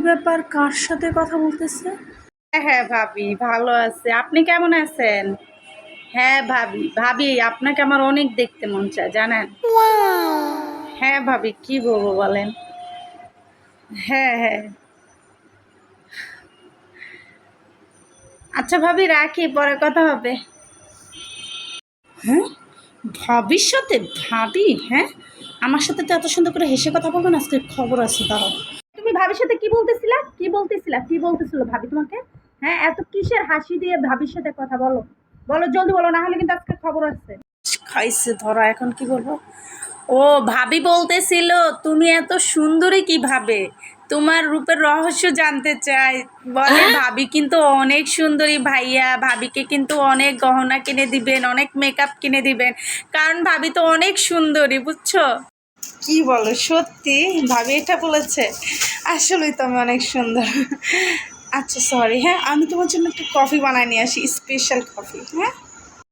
ব্যাপার, কার সাথে কথা বলতেছে? হ্যাঁ ভাবি, ভালো আছে। আপনি কেমন আছেন? হ্যাঁ ভাবি, ভাবি আপনাকে আমার অনেক দেখতে মন চায় জানেন। হ্যাঁ ভাবি, কি বলবো বলেন। হ্যাঁ হ্যাঁ, আচ্ছা ভাবি রাখি, পরে কথা হবে। হ্যাঁ, ভবিষ্যতে ভাবি? হ্যাঁ, আমার সাথে তো এত সুন্দর করে হেসে কথা বলবেন, আজকে খবর আছে তাও। তুমি ভাবির সাথে কি বলতেছিলা, কি বলতেছিলা, কি বলতেছিল ভাবি তোমাকে? হ্যাঁ, এত কিসের হাসি দিয়ে ভাবির সাথে কথা বলো? বলো জলদি বলো, না হলে কিন্তু আজকে খবর আছে। খাইছে ধরা, এখন কি বলবো? ও, ভাবি বলতেছিল তুমি এত সুন্দরী কিভাবে, তোমার রূপের রহস্য জানতে চাই। বলে ভাবি কিন্তু অনেক সুন্দরী ভাইয়া, ভাবিকে কিন্তু অনেক গহনা কিনে দিবেন, অনেক মেকআপ কিনে দিবেন, কারণ ভাবি তো অনেক সুন্দরী, বুঝছো? কি বলো, সত্যি ভাবি এটা বলেছে? আসলেই তো আমি অনেক সুন্দর। আচ্ছা সরি, হ্যাঁ আমি তোমার জন্য একটু কফি বানায় নিয়ে আসি, স্পেশাল কফি। হ্যাঁ।